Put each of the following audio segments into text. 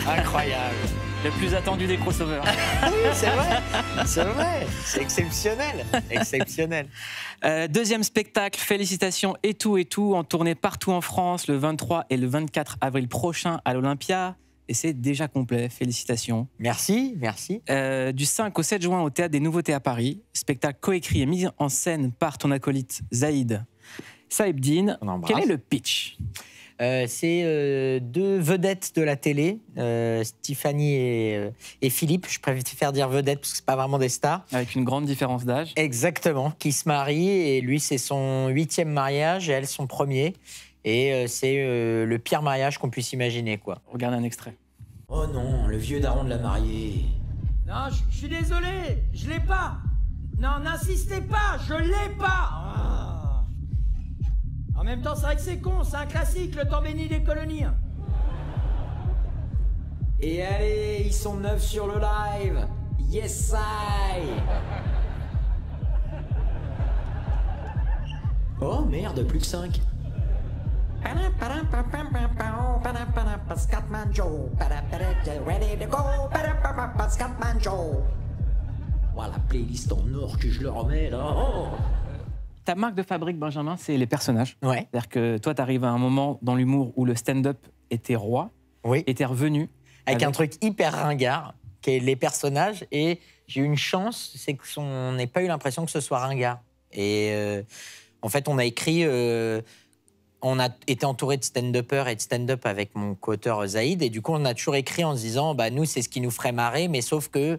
Incroyable. Le plus attendu des crossovers. Oui, c'est vrai, c'est exceptionnel, exceptionnel. Deuxième spectacle, félicitations et tout, en tournée partout en France le 23 et le 24 avril prochain à l'Olympia. Et c'est déjà complet, félicitations. Merci, merci. Du 5 au 7 juin au Théâtre des Nouveautés à Paris, spectacle coécrit et mis en scène par ton acolyte Zaïd Saebdine. Quel est le pitch ? C'est deux vedettes de la télé, Stéphanie et Philippe. Je préfère dire vedettes parce que c'est pas vraiment des stars. Avec une grande différence d'âge. Exactement, qui se marient et lui c'est son 8e mariage et elle son premier. Et c'est le pire mariage qu'on puisse imaginer, quoi. Regarde un extrait. Oh non, le vieux daron de la mariée. Non, je suis désolé, je l'ai pas. Non, n'insistez pas, je l'ai pas. Ah. En même temps, c'est vrai que c'est con, c'est un classique, le temps béni des colonies. Et allez, ils sont 9 sur le live. Yes, I. Oh merde, plus que 5. Scatman Joe, ready to go, Scatman Joe. Voilà, la playlist en or que je le remets là. Oh. Ta marque de fabrique, Benjamin, c'est les personnages. Ouais. C'est-à-dire que toi, tu arrives à un moment dans l'humour où le stand-up était roi, Oui. était revenu. Avec un truc hyper ringard, qui est les personnages. Et j'ai eu une chance, c'est qu'on n'ait pas eu l'impression que ce soit ringard. Et en fait, on a écrit... on a été entouré de stand-uppers et de stand-up avec mon co-auteur Zaïd. Et du coup, on a toujours écrit en se disant, bah, nous, c'est ce qui nous ferait marrer, mais sauf que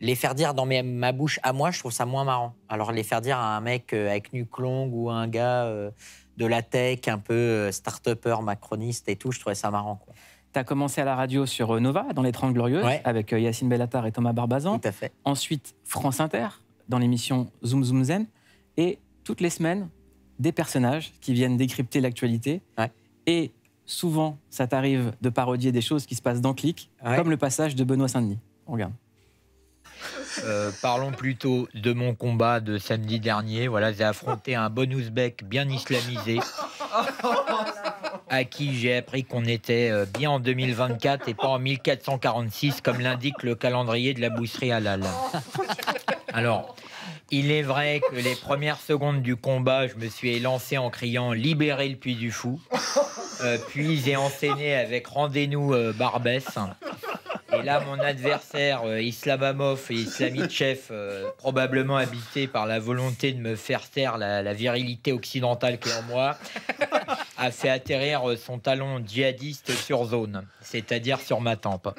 les faire dire dans ma bouche à moi, je trouve ça moins marrant. Alors, les faire dire à un mec avec nuque longue ou un gars de la tech, un peu start-upper, macroniste et tout, je trouvais ça marrant, quoi. Tu as commencé à la radio sur Nova, dans Les 30 Glorieuses, Ouais. avec Yacine Bellatar et Thomas Barbazan. Tout à fait. Ensuite, France Inter, dans l'émission Zoom Zoom Zen. Et toutes les semaines, des personnages qui viennent décrypter l'actualité. Ouais. Et souvent, ça t'arrive de parodier des choses qui se passent dans Click, Ouais. comme le passage de Benoît Saint-Denis. On regarde. Parlons plutôt de mon combat de samedi dernier. Voilà, j'ai affronté un bon ouzbek bien islamisé, à qui j'ai appris qu'on était bien en 2024 et pas en 1446, comme l'indique le calendrier de la boucherie halal. Alors, il est vrai que les premières secondes du combat, je me suis élancé en criant « Libérez le Puy du Fou ». Puis j'ai enchaîné avec « Rendez-nous Barbès ». Et là, mon adversaire, Islamamov et Islamitchev, probablement habité par la volonté de me faire taire la virilité occidentale qui est en moi, a fait atterrir son talon djihadiste sur zone, c'est-à-dire sur ma tempe.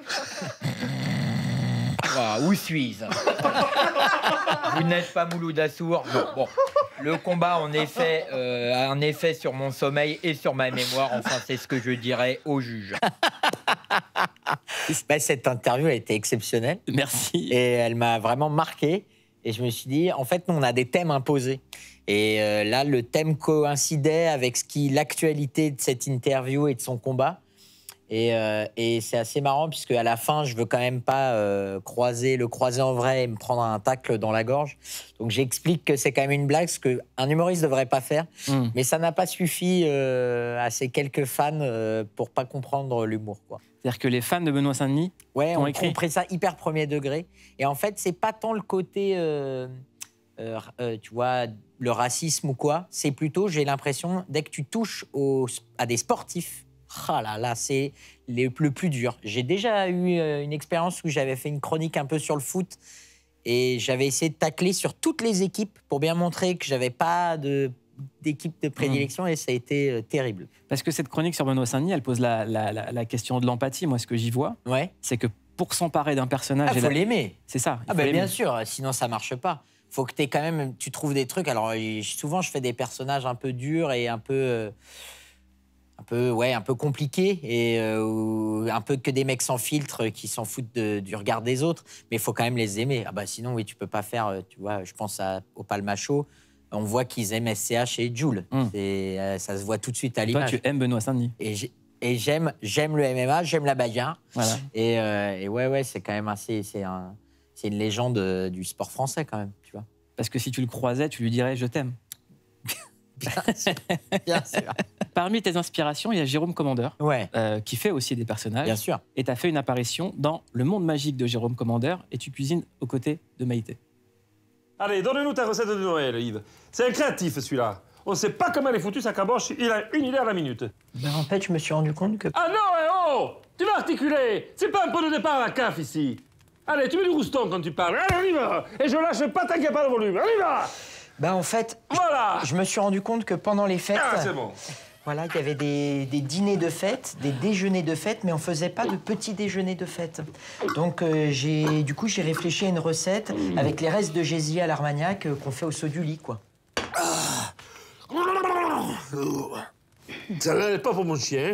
Voilà, où suis-je? Vous n'êtes pas Mouloud Assour. Bon, le combat, en effet, a un effet sur mon sommeil et sur ma mémoire. Enfin, c'est ce que je dirais au juge. Bah, cette interview a été exceptionnelle. Merci. Et elle m'a vraiment marqué. Et je me suis dit, en fait, nous, on a des thèmes imposés. Et là, le thème coïncidait avec l'actualité de cette interview et de son combat. Et c'est assez marrant, puisque à la fin, je veux quand même pas le croiser en vrai et me prendre un tacle dans la gorge. Donc j'explique que c'est quand même une blague, ce qu'un humoriste devrait pas faire. Mais ça n'a pas suffi à ces quelques fans pour pas comprendre l'humour, quoi. C'est-à-dire que les fans de Benoît Saint-Denis ont écrit. On pris ça hyper premier degré. Et en fait, c'est pas tant le côté, tu vois, le racisme ou quoi. C'est plutôt, j'ai l'impression, dès que tu touches à des sportifs, ah là là, c'est le plus dur. J'ai déjà eu une expérience où j'avais fait une chronique un peu sur le foot et j'avais essayé de tacler sur toutes les équipes pour bien montrer que j'avais pas d'équipe de prédilection et ça a été terrible. Parce que cette chronique sur Benoît Saint-Denis, elle pose la question de l'empathie. Moi, ce que j'y vois, c'est que pour s'emparer d'un personnage... Il faut l'aimer. C'est ça. Ah ben bien sûr, sinon ça marche pas. Faut que quand même, tu trouves des trucs. Alors souvent, je fais des personnages un peu durs et un peu compliqués et un peu que des mecs sans filtre qui s'en foutent du regard des autres. Mais il faut quand même les aimer. Ah bah sinon, oui, tu peux pas faire. Tu vois, je pense au Palmacho. On voit qu'ils aiment SCH et Jul. Ça se voit tout de suite à l'image. Toi, tu aimes Benoît Saint-Denis. Et j'aime le MMA, j'aime la bagarre. Voilà. Et ouais, c'est quand même assez. C'est une légende du sport français quand même, tu vois. Parce que si tu le croisais, tu lui dirais « je t'aime ». Bien sûr. Parmi tes inspirations, il y a Jérôme Commandeur, Ouais, qui fait aussi des personnages. bien sûr. Et tu as fait une apparition dans Le Monde Magique de Jérôme Commandeur et tu cuisines aux côtés de Maïté. Allez, donne-nous ta recette de Noël, Yves. C'est un créatif, celui-là. On ne sait pas comment il est foutu, sa caboche. Il a une idée à la minute. Ben, en fait, je me suis rendu compte que... Ah non, oh! Tu vas articuler. C'est pas un pot de départ à la CAF, ici. Allez, tu mets du rouston quand tu parles. Allez, on y va. Et je lâche pas tant qu'il n'y a pas de volume. On y va. Ben, en fait, Voilà. je me suis rendu compte que pendant les fêtes... Ah, c'est bon. Voilà, il y avait des dîners de fête, des déjeuners de fête, mais on faisait pas de petits déjeuners de fête. Donc j'ai réfléchi à une recette avec les restes de gésier à l'armagnac qu'on fait au saut du lit, quoi. Ça n'est pas pour mon chien.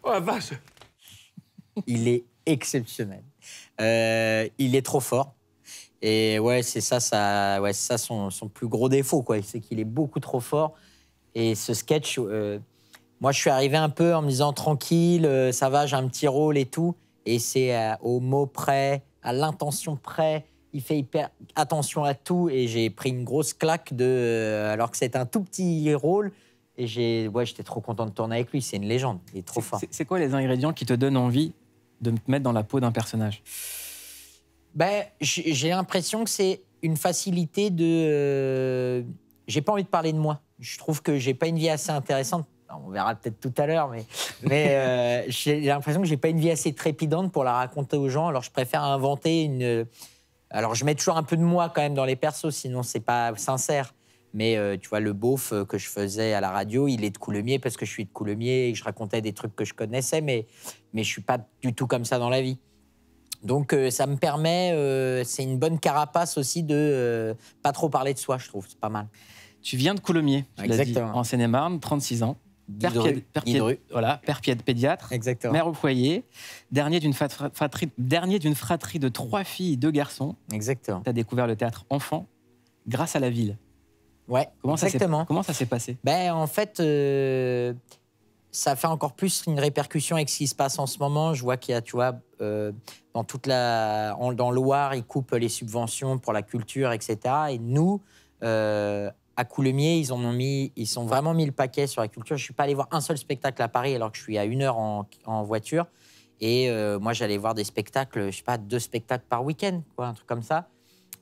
Oh la vache. Il est exceptionnel. Il est trop fort. Et ouais, c'est ça son plus gros défaut, quoi. C'est qu'il est beaucoup trop fort. Et ce sketch, moi, je suis arrivé un peu en me disant tranquille, ça va, j'ai un petit rôle et tout. Et c'est au mot près, à l'intention près. Il fait hyper attention à tout. Et j'ai pris une grosse claque alors que c'est un tout petit rôle. Et j'étais trop content de tourner avec lui. C'est une légende. Il est trop fort. C'est quoi les ingrédients qui te donnent envie de te mettre dans la peau d'un personnage? Ben, j'ai l'impression que c'est une facilité de... j'ai pas envie de parler de moi. Je trouve que j'ai pas une vie assez intéressante. On verra peut-être tout à l'heure, mais j'ai l'impression que j'ai pas une vie assez trépidante pour la raconter aux gens. Alors je préfère inventer une... Alors je mets toujours un peu de moi quand même dans les persos, sinon c'est pas sincère. Mais tu vois, le beauf que je faisais à la radio, il est de Coulommiers parce que je suis de Coulommiers et que je racontais des trucs que je connaissais, mais je suis pas du tout comme ça dans la vie. Donc ça me permet, c'est une bonne carapace aussi de pas trop parler de soi, je trouve, c'est pas mal. Tu viens de Coulommiers, tu l'as dit, Exactement. en Seine-et-Marne, 36 ans. Père pédiatre, Exactement. mère au foyer, dernier d'une fratrie de 3 filles et 2 garçons. Exactement. Tu as découvert le théâtre enfant grâce à la ville. Ouais, exactement. Comment ça s'est passé? Ben, en fait, ça fait encore plus une répercussion avec ce qui se passe en ce moment. Je vois qu'il y a, tu vois, dans le Loir, ils coupent les subventions pour la culture, etc. Et nous, à Coulommiers, ils ont vraiment mis le paquet sur la culture. Je ne suis pas allé voir un seul spectacle à Paris alors que je suis à 1 heure en voiture. Et moi, j'allais voir des spectacles, je sais pas, 2 spectacles par week-end, quoi, un truc comme ça.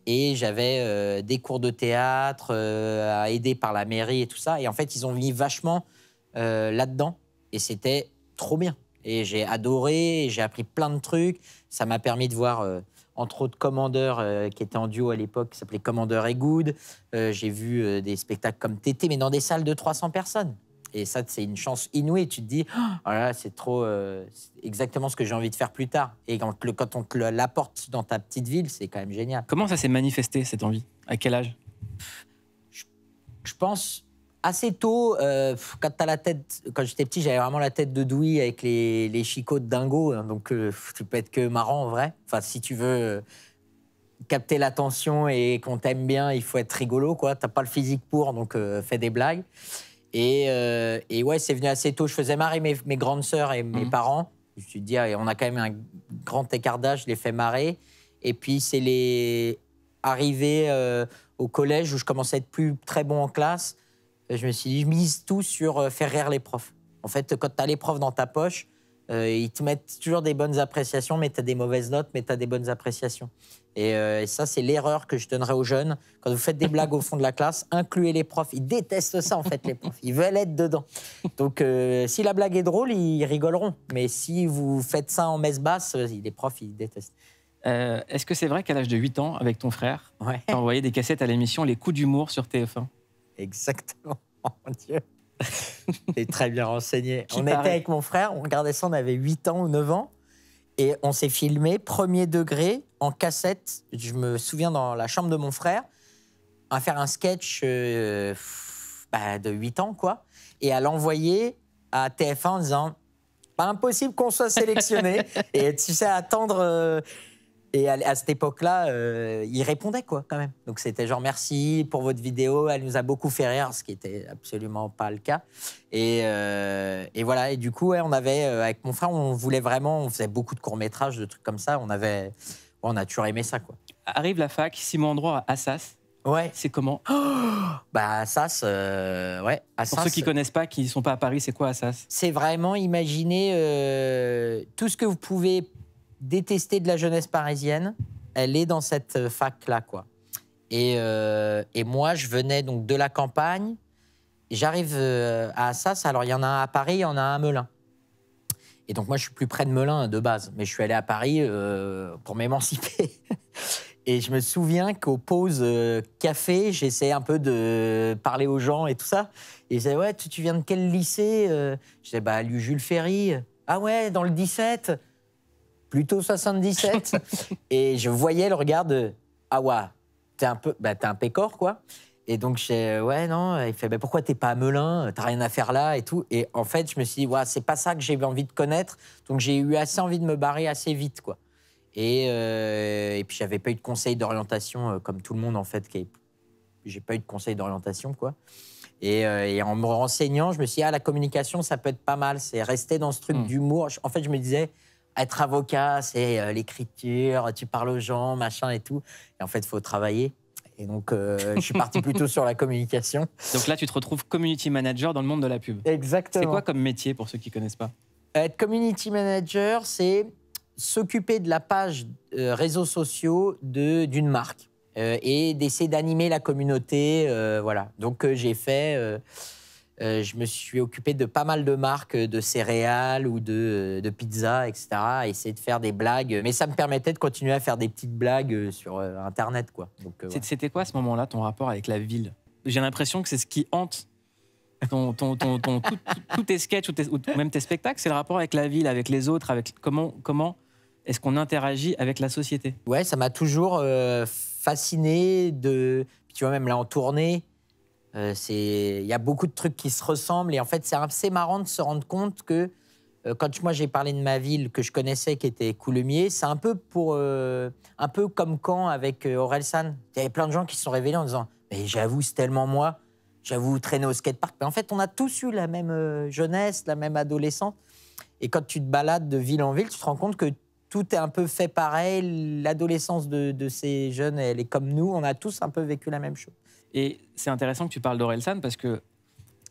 Et j'avais des cours de théâtre aidés par la mairie et tout ça. Et en fait, ils ont mis vachement là-dedans. Et c'était trop bien. Et j'ai adoré, et j'ai appris plein de trucs. Ça m'a permis de voir, entre autres, Commandeur, qui était en duo à l'époque, qui s'appelait Commandeur et Good. J'ai vu des spectacles comme Tété, mais dans des salles de 300 personnes. Et ça, c'est une chance inouïe. Tu te dis, oh là, c'est trop, c'est exactement ce que j'ai envie de faire plus tard. Et quand on te l'apporte dans ta petite ville, c'est quand même génial. Comment ça s'est manifesté, cette envie? À quel âge? Je pense assez tôt, quand j'étais petit, j'avais vraiment la tête de Douy avec les chicots de dingo. Hein, donc, tu peux être que marrant, en vrai. Enfin, si tu veux capter l'attention et qu'on t'aime bien, il faut être rigolo, quoi. T'as pas le physique pour, donc fais des blagues. Et ouais, c'est venu assez tôt. Je faisais marrer mes grandes sœurs et mes parents. Je me suis dit, on a quand même un grand écart d'âge, je les fais marrer. Et puis, c'est arrivé au collège où je commençais à être plus très bon en classe. Je me suis dit, je mise tout sur faire rire les profs. En fait, quand tu as les profs dans ta poche, ils te mettent toujours des bonnes appréciations, mais tu as des mauvaises notes, mais tu as des bonnes appréciations. Et ça, c'est l'erreur que je donnerais aux jeunes. Quand vous faites des blagues au fond de la classe, incluez les profs. Ils détestent ça, en fait, les profs. Ils veulent être dedans. Donc, si la blague est drôle, ils rigoleront. Mais si vous faites ça en messe basse, les profs, ils détestent. Est-ce que c'est vrai qu'à l'âge de 8 ans, avec ton frère, Ouais. tu as envoyé des cassettes à l'émission Les Coups d'humour sur TF1? Exactement. Oh mon Dieu. T'es très bien renseigné. Qui On paraît. était avec mon frère, on regardait ça, on avait 8 ans ou 9 ans. Et on s'est filmé, premier degré, en cassette. Je me souviens dans la chambre de mon frère, à faire un sketch de 8 ans, quoi. Et à l'envoyer à TF1 en disant « Pas impossible qu'on soit sélectionné ». Et tu sais, attendre... Et à cette époque-là, il répondait, quoi, quand même. Donc, c'était genre, merci pour votre vidéo, elle nous a beaucoup fait rire, ce qui n'était absolument pas le cas. Et voilà, et du coup, ouais, on avait, avec mon frère, on faisait beaucoup de courts-métrages, de trucs comme ça. On a toujours aimé ça, quoi. Arrive la fac, 6 mois en droit à Assas, Ouais. C'est comment? Bah, Assas, ouais. Assas, Pour ceux qui connaissent pas, qui sont pas à Paris, c'est quoi Assas? c'est vraiment imaginer tout ce que vous pouvez détester de la jeunesse parisienne, elle est dans cette fac-là, quoi. Et moi, je venais donc de la campagne. J'arrive à Assas. Alors, il y en a un à Paris, il y en a un à Melun. Et donc, moi, je suis plus près de Melun de base. Mais je suis allé à Paris pour m'émanciper. Et je me souviens qu'aux pauses café, j'essayais un peu de parler aux gens et tout ça. Et ils disaient, ouais, tu viens de quel lycée? Je disais, bah, Jules Ferry. Ah ouais, dans le 17. Plutôt 77. Et je voyais le regard de, ah ouais, t'es un pécor, quoi. Et donc, ouais, non. Il fait, bah, pourquoi t'es pas à Melun? T'as rien à faire là et tout. Et en fait, je me suis dit, ouais, c'est pas ça que j'ai envie de connaître. Donc, j'ai eu assez envie de me barrer assez vite, quoi. Et puis, j'avais pas eu de conseil d'orientation, comme tout le monde, en fait. J'ai pas eu de conseil d'orientation, quoi. Et en me renseignant, je me suis dit, ah, la communication, ça peut être pas mal. C'est rester dans ce truc d'humour. En fait, je me disais, être avocat, c'est l'écriture, tu parles aux gens, machin et tout. Et en fait, il faut travailler. Et donc, je suis parti plutôt sur la communication. Donc là, tu te retrouves community manager dans le monde de la pub. Exactement. C'est quoi comme métier pour ceux qui connaissent pas? Être community manager, c'est s'occuper de la page réseaux sociaux d'une marque et d'essayer d'animer la communauté. Voilà. Donc, j'ai fait... je me suis occupé de pas mal de marques de céréales ou de pizza, etc. Essayer de faire des blagues. Mais ça me permettait de continuer à faire des petites blagues sur Internet, quoi. Donc, voilà. C'était quoi à ce moment-là ton rapport avec la ville? J'ai l'impression que c'est ce qui hante tous tes sketchs ou même tes spectacles, c'est le rapport avec la ville, avec les autres, avec comment est-ce qu'on interagit avec la société? Ouais, ça m'a toujours fasciné tu vois, même là en tournée, il y a beaucoup de trucs qui se ressemblent. Et en fait, c'est assez marrant de se rendre compte que quand moi j'ai parlé de ma ville que je connaissais, qui était Coulommiers, c'est un peu comme Caen avec Orelsan. Il y avait plein de gens qui se sont révélés en disant « Mais j'avoue, c'est tellement moi. J'avoue, traîner au skatepark. » Mais en fait, on a tous eu la même jeunesse, la même adolescence. Et quand tu te balades de ville en ville, tu te rends compte que tout est un peu fait pareil. L'adolescence de ces jeunes, elle est comme nous. On a tous un peu vécu la même chose. Et c'est intéressant que tu parles d'Orelsan parce que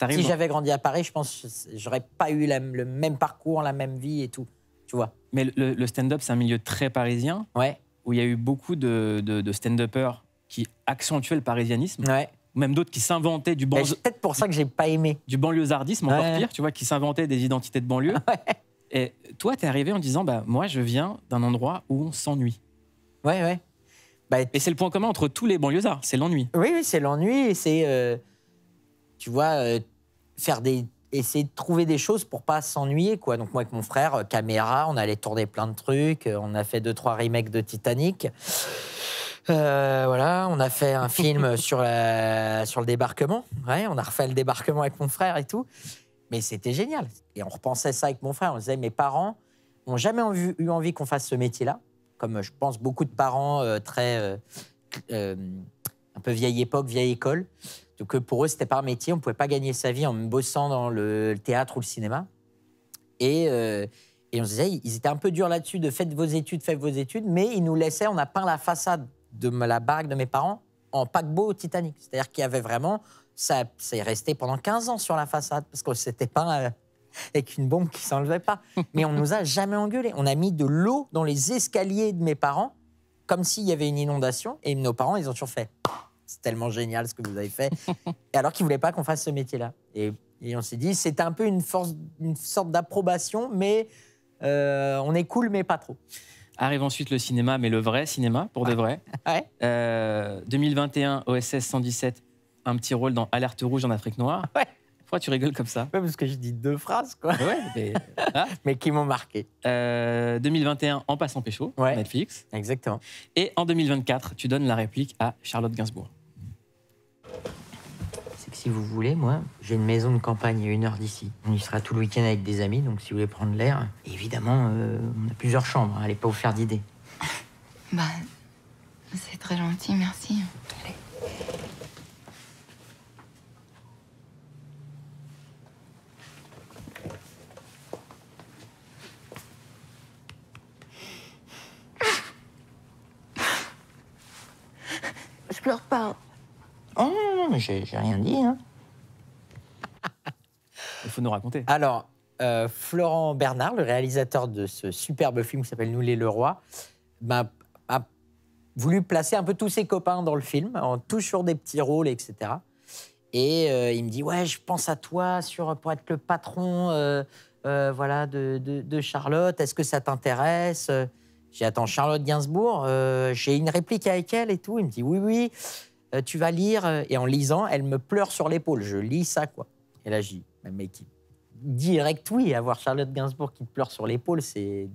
si j'avais grandi à Paris, je pense que j'aurais pas eu le même parcours, la même vie et tout, tu vois. Mais le stand-up, c'est un milieu très parisien, ouais, où il y a eu beaucoup de stand-uppers qui accentuaient le parisianisme, ouais, ou même d'autres qui s'inventaient du c'est peut-être pour ça que j'ai pas aimé. Du banlieusardisme, encore ouais, pire, tu vois, qui s'inventaient des identités de banlieue. Ouais. Et toi, t'es arrivé en disant, bah moi, je viens d'un endroit où on s'ennuie. Ouais, ouais. Bah, et c'est le point commun entre tous les banlieusards, c'est l'ennui. Oui, oui, c'est l'ennui. Et c'est, tu vois, essayer de trouver des choses pour pas s'ennuyer, quoi. Donc moi, avec mon frère, caméra, on allait tourner plein de trucs. On a fait 2-3 remakes de Titanic. Voilà, on a fait un film sur le débarquement. Ouais, on a refait le débarquement avec mon frère et tout. Mais c'était génial. Et on repensait ça avec mon frère. On disait, mes parents n'ont jamais eu envie qu'on fasse ce métier-là. Comme je pense beaucoup de parents très un peu vieille époque, vieille école. Donc pour eux, c'était pas un métier. On pouvait pas gagner sa vie en bossant dans le théâtre ou le cinéma. Et on se disait, ils étaient un peu durs là-dessus de faites vos études, mais ils nous laissaient, on a peint la façade de la baraque de mes parents en paquebot Titanic. C'est-à-dire qu'il y avait vraiment, ça est resté pendant 15 ans sur la façade parce que c'était peint avec une bombe qui s'enlevait pas. Mais on nous a jamais engueulés. On a mis de l'eau dans les escaliers de mes parents comme s'il y avait une inondation. Et nos parents, ils ont toujours fait « C'est tellement génial ce que vous avez fait. » Et alors qu'ils voulaient pas qu'on fasse ce métier-là. Et on s'est dit, c'était un peu une sorte d'approbation, mais on est cool, mais pas trop. Arrive ensuite le cinéma, mais le vrai cinéma, pour de vrai. Ouais. 2021, OSS 117, un petit rôle dans Alerte Rouge en Afrique Noire. Ouais. Pourquoi tu rigoles comme ça? Ouais, parce que je dis 2 phrases, quoi. Ouais, mais qui m'ont marqué. 2021, En passant pécho, ouais, Netflix. Exactement. Et en 2024, tu donnes la réplique à Charlotte Gainsbourg. C'est que si vous voulez, moi, j'ai une maison de campagne à 1 heure d'ici. On y sera tout le week-end avec des amis, donc si vous voulez prendre l'air, évidemment, on a plusieurs chambres. Allez pas vous faire d'idées. Bah, c'est très gentil, merci. Allez. Je pleure pas. Oh non, mais j'ai rien dit. Hein. Il faut nous raconter. Alors, Florent Bernard, le réalisateur de ce superbe film qui s'appelle Nous les Leroy, a voulu placer un peu tous ses copains dans le film, en tous sur des petits rôles, etc. Et il me dit, ouais, je pense à toi pour être le patron voilà, de Charlotte. Est-ce que ça t'intéresse? J'ai dit, attends, Charlotte Gainsbourg, j'ai une réplique avec elle et tout. Il me dit, oui, tu vas lire. Et en lisant, elle me pleure sur l'épaule. Je lis ça, quoi. Et là, je dis, mais direct, oui, avoir Charlotte Gainsbourg qui te pleure sur l'épaule, c'est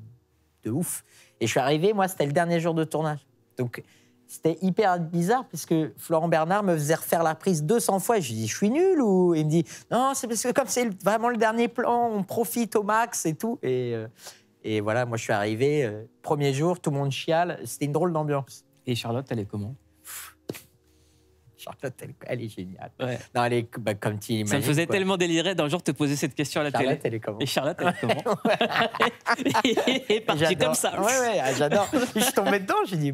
de ouf. Et je suis arrivé, moi, c'était le dernier jour de tournage. Donc, c'était hyper bizarre, puisque Florent Bernard me faisait refaire la prise 200 fois. Et je lui dis, je suis nul ou... Il me dit, non, c'est parce que comme c'est vraiment le dernier plan, on profite au max et tout. Et voilà, moi, je suis arrivé, premier jour, tout le monde chiale. C'était une drôle d'ambiance. Et Charlotte, elle est comment? Charlotte, elle est géniale. Ouais. Non, elle est comme tu imagines. Ça me faisait quoi. tellement délirer d'un jour te poser cette question à la Charlotte, télé. elle est comment? Et Charlotte, elle est comment? Et parti J'adore. comme ça. Ouais, j'adore. Je suis tombé dedans, j'ai dit,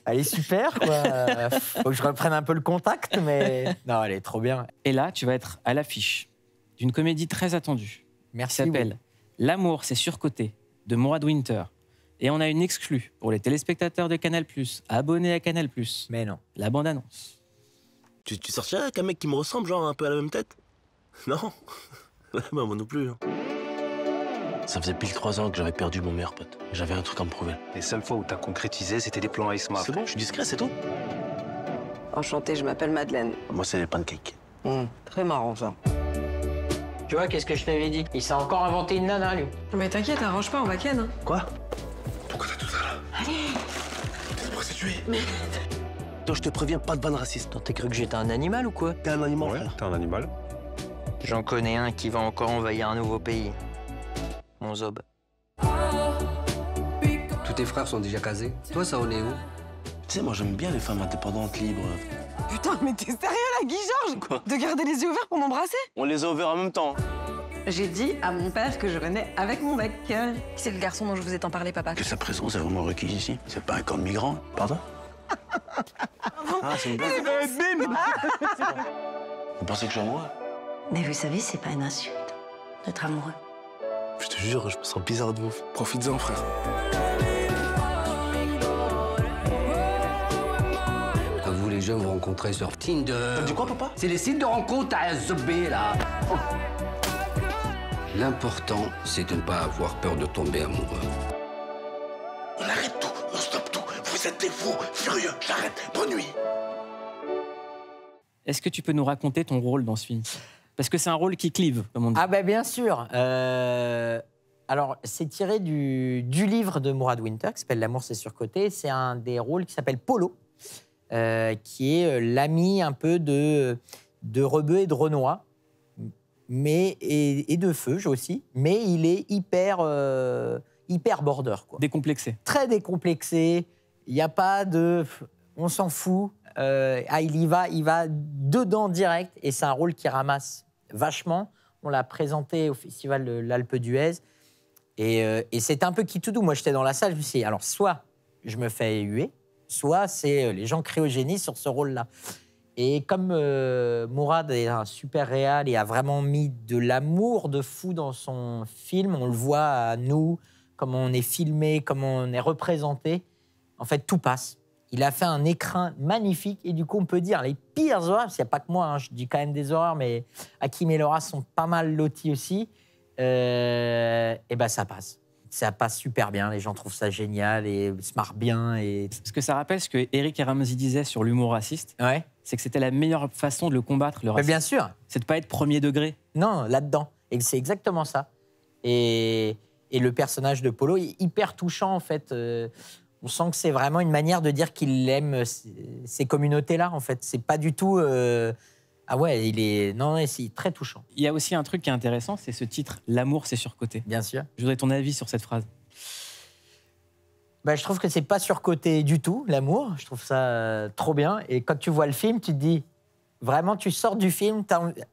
elle est super, quoi. Faut que je reprenne un peu le contact, mais non, elle est trop bien. Et là, tu vas être à l'affiche d'une comédie très attendue. Merci. Qui s'appelle L'amour, c'est surcoté, de Mourad Winter. Et on a une exclue pour les téléspectateurs de Canal+, abonnés à Canal+. Mais non. La bande-annonce. Tu sortirais avec un mec qui me ressemble, genre un peu à la même tête? Non. Bah, moi non plus. Ça faisait pile 3 ans que j'avais perdu mon meilleur pote. J'avais un truc à me prouver. Les seules fois où t'as concrétisé, c'était des plans Ace Maf. C'est bon, je suis discret, c'est tout. Enchantée, je m'appelle Madeleine. Moi, c'est les pancakes. Très marrant, ça. Tu vois, qu'est-ce que je t'avais dit? Il s'est encore inventé une nana, lui. Mais t'inquiète, arrange pas, on va ken. Hein. Quoi? Pourquoi t'as tout ça là? Allez. T'es de prostituée. Mais... Toi, je te préviens, pas de vanne raciste. T'as cru que j'étais un animal ou quoi? T'es un animal, Ouais, frère. t'es un animal. J'en connais un qui va encore envahir un nouveau pays. Mon zob. Tous tes frères sont déjà casés. Toi, ça en est où? Tu sais, moi, j'aime bien les femmes indépendantes, libres. Putain, mais t'es sérieux là, Guy Georges? Quoi? De garder les yeux ouverts pour m'embrasser? On les a ouverts en même temps. J'ai dit à mon père que je venais avec mon mec. C'est le garçon dont je vous ai tant parlé, papa. Que sa présence est vraiment requise ici. C'est pas un camp de migrants. Pardon? Ah, c'est une blague. Vous pensez que je suis amoureux? Mais vous savez, c'est pas une insulte d'être amoureux. Je te jure, je me sens bizarre de ouf. Profites-en, frère. Vous, les jeunes, vous rencontrez sur Tinder. T'as dit quoi, papa? C'est les sites de rencontre à Zobé, là. L'important, c'est de ne pas avoir peur de tomber amoureux. On arrête tout, on stoppe tout. Vous êtes des fous, furieux. J'arrête. Bonne nuit. Est-ce que tu peux nous raconter ton rôle dans ce film? Parce que c'est un rôle qui clive, comme on dit. Ah ben bien sûr. Alors, c'est tiré du livre de Mourad Winter, qui s'appelle L'amour, c'est surcoté. C'est un des rôles qui s'appelle Polo, qui est l'ami un peu de Rebeu et de Renoir, et de Feuge aussi. Mais il est hyper border, quoi. Décomplexé. Très décomplexé. Il n'y a pas de... On s'en fout. Il y va dedans direct. Et c'est un rôle qui ramasse vachement. On l'a présenté au Festival de l'Alpe d'Huez. Et c'était un peu qui tout doux. Moi, j'étais dans la salle, je me suis dit, alors, soit je me fais huer, soit c'est les gens cryogénisent sur ce rôle-là. Et comme Mourad est un super réal et a vraiment mis de l'amour de fou dans son film, on le voit à nous, comment on est filmé, comment on est représenté. En fait, tout passe. Il a fait un écrin magnifique et du coup, on peut dire les pires horreurs, parce qu'il n'y a pas que moi, hein, je dis quand même des horreurs, mais Hakim et Laura sont pas mal lotis aussi. Et ben ça passe. Ça passe super bien, les gens trouvent ça génial et se marrent bien. Et... Ce que ça rappelle ce que Eric et Ramsey disaient sur l'humour raciste, ouais. C'est que c'était la meilleure façon de le combattre, le racisme. Mais bien sûr. C'est de pas être premier degré. Non, là-dedans. Et c'est exactement ça. Et le personnage de Polo est hyper touchant, en fait. On sent que c'est vraiment une manière de dire qu'il aime ces communautés-là, en fait. C'est pas du tout... Ah ouais, c'est très touchant. Il y a aussi un truc qui est intéressant, c'est ce titre « L'amour, c'est surcoté ». Bien sûr. Je voudrais ton avis sur cette phrase. Je trouve que c'est pas surcoté du tout, l'amour. Je trouve ça trop bien. Et quand tu vois le film, tu te dis... Vraiment, tu sors du film,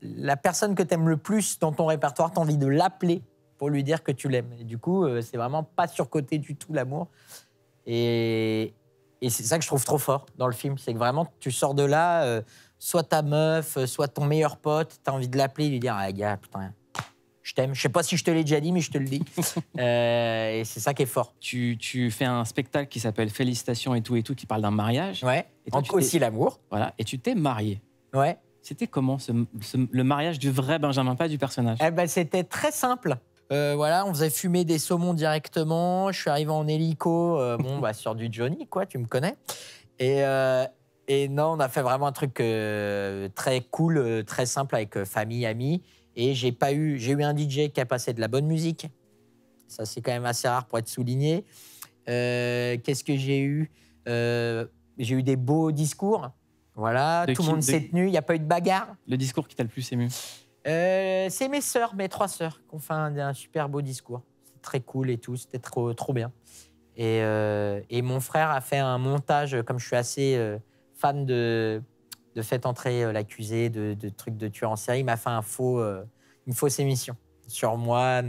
la personne que tu aimes le plus dans ton répertoire, tu as envie de l'appeler pour lui dire que tu l'aimes. Et du coup, c'est vraiment pas surcoté du tout, l'amour. Et c'est ça que je trouve trop fort dans le film. C'est que vraiment, tu sors de là... soit ta meuf, soit ton meilleur pote, tu as envie de l'appeler et lui dire « Ah, gars, putain, je t'aime. » Je sais pas si je te l'ai déjà dit, mais je te le dis. Et c'est ça qui est fort. Tu fais un spectacle qui s'appelle Félicitations et tout, qui parle d'un mariage. Ouais, et toi, aussi l'amour. Voilà, et tu t'es marié. Ouais. C'était comment le mariage du vrai Benjamin, pas du personnage? Eh ben, c'était très simple. Voilà, on faisait fumer des saumons directement. Je suis arrivé en hélico, sur du Johnny, quoi, tu me connais. Et non, on a fait vraiment un truc très cool, très simple avec famille, amis. Et j'ai eu un DJ qui a passé de la bonne musique. Ça, c'est quand même assez rare pour être souligné. Qu'est-ce que j'ai eu? J'ai eu des beaux discours. Voilà, tout le monde s'est tenu, il n'y a pas eu de bagarre. Le discours qui t'a le plus ému? C'est mes sœurs, mes 3 sœurs, qui ont fait un super beau discours. C'était très cool et tout, c'était trop bien. Et mon frère a fait un montage, comme je suis assez fan de Faites entrer l'accusé, de trucs de tueur en série, il m'a fait une fausse émission sur moi,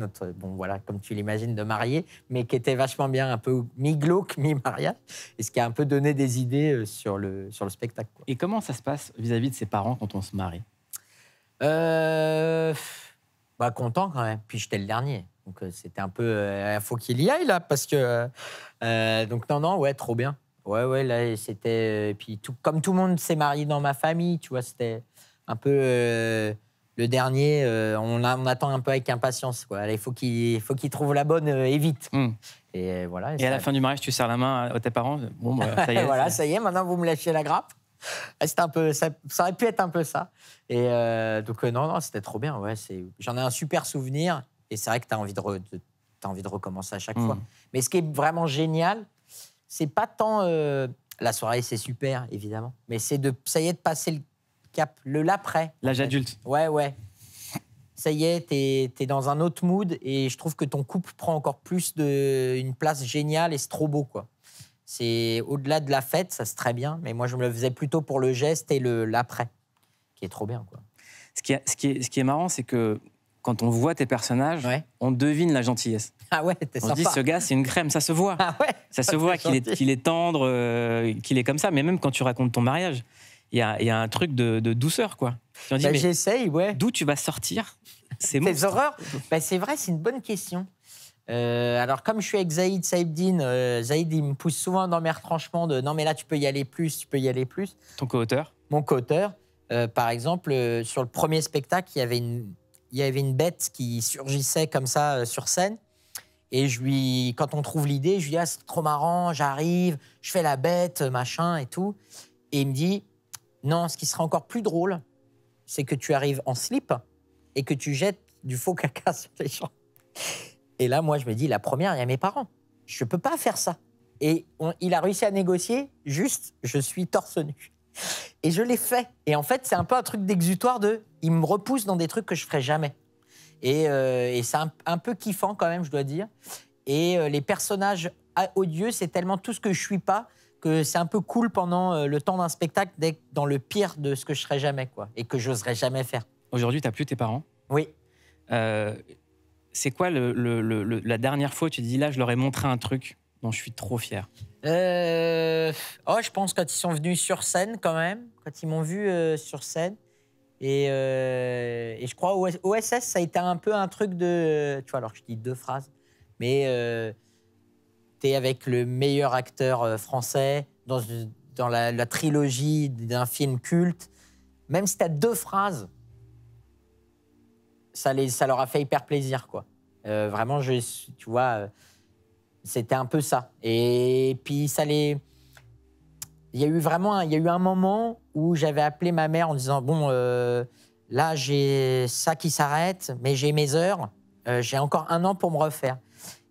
comme tu l'imagines, de marié, mais qui était vachement bien, un peu mi-glauque, mi-mariage, et ce qui a un peu donné des idées sur le spectacle, quoi. Et comment ça se passe vis-à-vis de ses parents quand on se marie? Content quand même. Puis j'étais le dernier, donc c'était un peu, faut qu'il y aille là, parce que donc non, ouais, trop bien. Ouais, là c'était, puis comme tout le monde s'est marié dans ma famille, tu vois, c'était un peu le dernier. On attend un peu avec impatience, quoi. Il faut qu'il trouve la bonne et vite. Et voilà. Et à la fin du mariage, tu serres la main à tes parents. Bon, ça y est. Voilà, ça y est. Maintenant, vous me lâchez la grappe. C'était un peu, ça aurait pu être un peu ça. Et donc non, c'était trop bien. Ouais, j'en ai un super souvenir. Et c'est vrai que t'as envie de recommencer à chaque fois. Mais ce qui est vraiment génial, c'est pas tant la soirée, c'est super évidemment, mais ça y est de passer le cap, l'après. L'âge adulte. Ouais. Ça y est, t'es dans un autre mood et je trouve que ton couple prend encore plus une place géniale et c'est trop beau, quoi. C'est au-delà de la fête, ça c'est très bien, mais moi je me le faisais plutôt pour le geste et l'après, qui est trop bien, quoi. Ce qui est marrant, c'est que quand on voit tes personnages, on devine la gentillesse. Ah ouais, t'es sympa. On se dit, ce gars, c'est une crème, ça se voit. Ah ouais, ça se voit qu'il est tendre, qu'il est comme ça. Mais même quand tu racontes ton mariage, il y a un truc de douceur, quoi. On dit, j'essaye, ouais. D'où tu vas sortir ces horreurs? C'est vrai, c'est une bonne question. Alors, comme je suis avec Zaïd Saïbdine, Zaïd, il me pousse souvent dans mes retranchements de « Non, mais là, tu peux y aller plus, tu peux y aller plus. » Ton co-auteur? Mon co-auteur. Par exemple, sur le premier spectacle, il y avait une bête qui surgissait comme ça sur scène. Et quand on trouve l'idée, je lui dis « Ah, c'est trop marrant, j'arrive, je fais la bête, machin et tout. » Et il me dit « Non, ce qui serait encore plus drôle, c'est que tu arrives en slip et que tu jettes du faux caca sur les gens. » Et là, moi, je me dis, la première, il y a mes parents. Je ne peux pas faire ça. Et il a réussi à négocier, juste, je suis torse nu. Et je l'ai fait. Et en fait, c'est un peu un truc d'exutoire il me repousse dans des trucs que je ne ferais jamais. Et c'est un peu kiffant quand même, je dois dire. Et les personnages odieux, c'est tellement tout ce que je ne suis pas que c'est un peu cool pendant le temps d'un spectacle d'être dans le pire de ce que je ne serais jamais, quoi. Et que j'oserais jamais faire. Aujourd'hui, tu n'as plus tes parents? Oui. C'est quoi la dernière fois où tu te dis, là, je leur ai montré un truc dont je suis trop fier? Je pense quand ils sont venus sur scène, quand même. Quand ils m'ont vu sur scène. Et je crois OSS, ça a été un peu un truc de... Tu vois, alors je dis 2 phrases. Mais t'es avec le meilleur acteur français dans la trilogie d'un film culte. Même si t'as 2 phrases, ça leur a fait hyper plaisir, quoi. Vraiment, tu vois, c'était un peu ça. Et puis, il y a eu un moment où j'avais appelé ma mère en disant « Bon, là, j'ai ça qui s'arrête, mais j'ai mes heures. J'ai encore 1 an pour me refaire.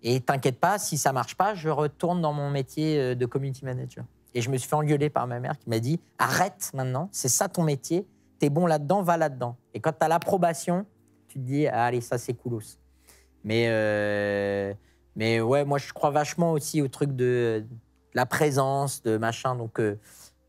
Et t'inquiète pas, si ça marche pas, je retourne dans mon métier de community manager. » Et je me suis fait engueuler par ma mère qui m'a dit « Arrête maintenant, c'est ça ton métier. T'es bon là-dedans, va là-dedans. » Et quand t'as l'approbation, tu te dis, ah, allez, ça, c'est coolos. Mais ouais, moi, je crois vachement aussi au truc de la présence, de machin. Donc,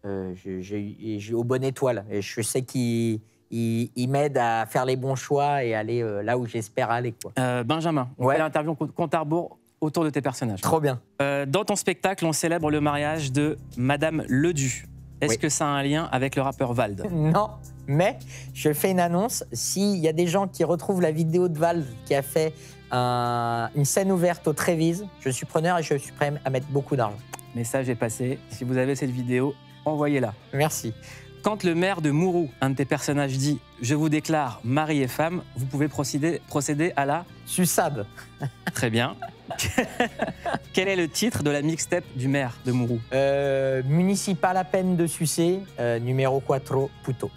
j'ai aux bonnes étoiles. Et je sais qu'il m'aide à faire les bons choix et aller là où j'espère aller, quoi. Benjamin, on fait l'interview compte à rebours autour de tes personnages. Trop bien. Dans ton spectacle, on célèbre le mariage de Madame Ledu. Est-ce que ça a un lien avec le rappeur Vald? Non, mais je fais une annonce. S'il y a des gens qui retrouvent la vidéo de Vald qui a fait une scène ouverte au Trévise, je suis preneur et je suis prêt à mettre beaucoup d'argent. Message est passé. Si vous avez cette vidéo, envoyez-la. Merci. Quand le maire de Mourou, un de tes personnages, dit « Je vous déclare mari et femme », vous pouvez procéder à la… Suçade. Très bien. Quel est le titre de la mixtape du maire de Mourou? Municipal à peine de sucer, numéro 4, puto.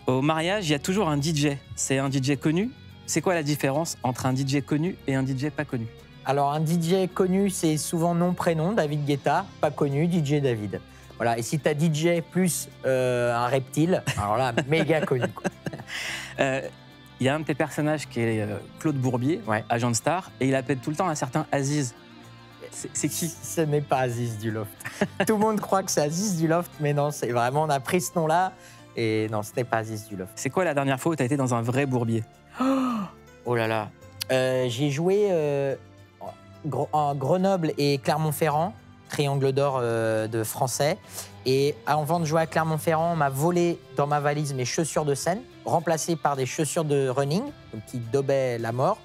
Au mariage, il y a toujours un DJ. C'est un DJ connu. C'est quoi la différence entre un DJ connu et un DJ pas connu? Alors, un DJ connu, c'est souvent nom-prénom, David Guetta. Pas connu, DJ David. Voilà, et si t'as DJ plus un reptile, alors là, méga connu. Il y a un de tes personnages qui est Claude Bourbier, agent de Star, et il appelle tout le temps un certain Aziz. C'est qui? Ce n'est pas Aziz du Loft. Tout le monde croit que c'est Aziz du Loft, mais non, c'est vraiment, on a pris ce nom-là, et non, ce n'est pas Aziz du Loft. C'est quoi la dernière fois où tu as été dans un vrai Bourbier? Oh là là. J'ai joué en Grenoble et Clermont-Ferrand, triangle d'or de français. Et avant de jouer à Clermont-Ferrand, on m'a volé dans ma valise mes chaussures de scène, remplacées par des chaussures de running, donc qui daubaient la mort.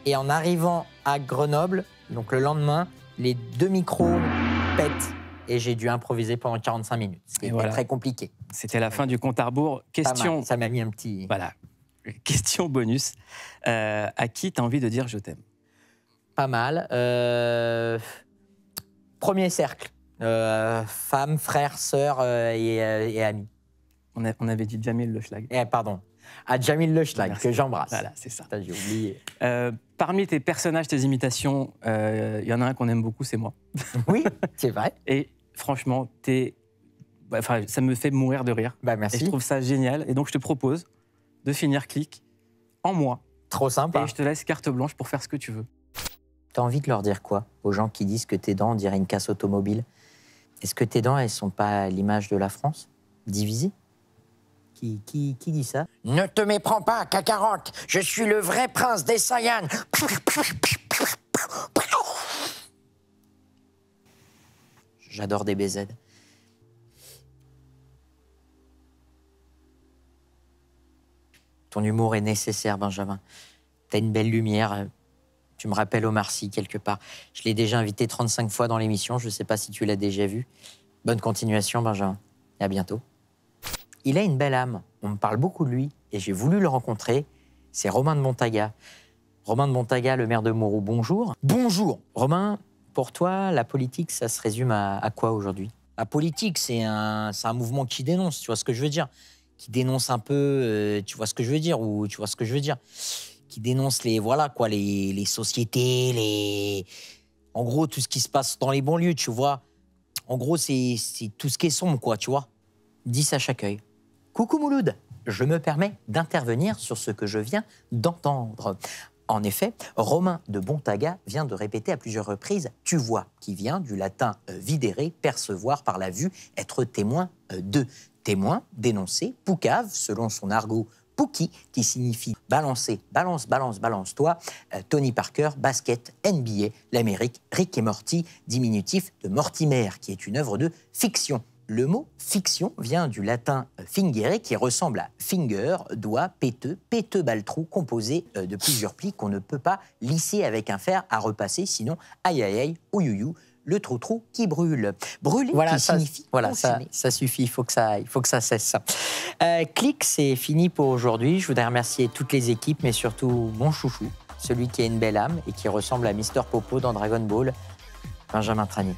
Et en arrivant à Grenoble, donc le lendemain, les 2 micros pètent et j'ai dû improviser pendant 45 minutes. C'était très compliqué. C'était la fin du compte à rebours. Question… Ça m'a mis un petit… Voilà. Question bonus. À qui tu as envie de dire « je t'aime » ? Pas mal. Premier cercle. Femmes, frères, sœurs et amis. On avait dit Jamil Le Schlag. Pardon. À Jamil Le Schlag, que j'embrasse. Voilà, c'est ça. J'ai oublié. Parmi tes personnages, tes imitations, il y en a un qu'on aime beaucoup, c'est moi. Oui, c'est vrai. Et franchement, ça me fait mourir de rire. Merci. Et je trouve ça génial. Et donc, je te propose de finir Click en moi. Trop sympa. Et je te laisse carte blanche pour faire ce que tu veux. T'as envie de leur dire quoi aux gens qui disent que tes dents, on dirait une casse automobile? Est-ce que tes dents, elles sont pas l'image de la France, divisée? Qui dit ça? Ne te méprends pas, Kakarot. Je suis le vrai prince des Saiyans. J'adore DBZ. Ton humour est nécessaire, Benjamin. T'as une belle lumière. Tu me rappelles Omar Sy, quelque part. Je l'ai déjà invité 35 fois dans l'émission. Je ne sais pas si tu l'as déjà vu. Bonne continuation, Benjamin. Et à bientôt. Il a une belle âme. On me parle beaucoup de lui. Et j'ai voulu le rencontrer. C'est Romain de Montaga. Romain de Montaga, le maire de Mourou. Bonjour. Bonjour. Romain, pour toi, la politique, ça se résume à quoi aujourd'hui? La politique, c'est un mouvement qui dénonce. Tu vois ce que je veux dire? Qui dénonce un peu, tu vois ce que je veux dire? Ou tu vois ce que je veux dire? Qui dénonce les sociétés, en gros, tout ce qui se passe dans les banlieues, tu vois. En gros, c'est tout ce qui est sombre, quoi, tu vois. 10 à chaque œil. Coucou Mouloud, je me permets d'intervenir sur ce que je viens d'entendre. En effet, Romain de Montaga vient de répéter à plusieurs reprises « tu vois », qui vient du latin « videre », percevoir par la vue, être témoin de. Témoin, dénoncer, poucave, selon son argot, Pookie, qui signifie balancer, balance, balance, balance-toi, Tony Parker, basket, NBA, l'Amérique, Rick et Morty, diminutif de Mortimer, qui est une œuvre de fiction. Le mot fiction vient du latin fingere, qui ressemble à finger, doigt, péteux, baltrou, composé de plusieurs plis qu'on ne peut pas lisser avec un fer à repasser, sinon aïe aïe aïe, ouyouyou, le trou-trou qui brûle. Brûler, voilà, qui signifie consumer. Ça suffit, il faut que ça cesse. Click, c'est fini pour aujourd'hui. Je voudrais remercier toutes les équipes, mais surtout mon chouchou, celui qui a une belle âme et qui ressemble à Mister Popo dans Dragon Ball, Benjamin Tranier.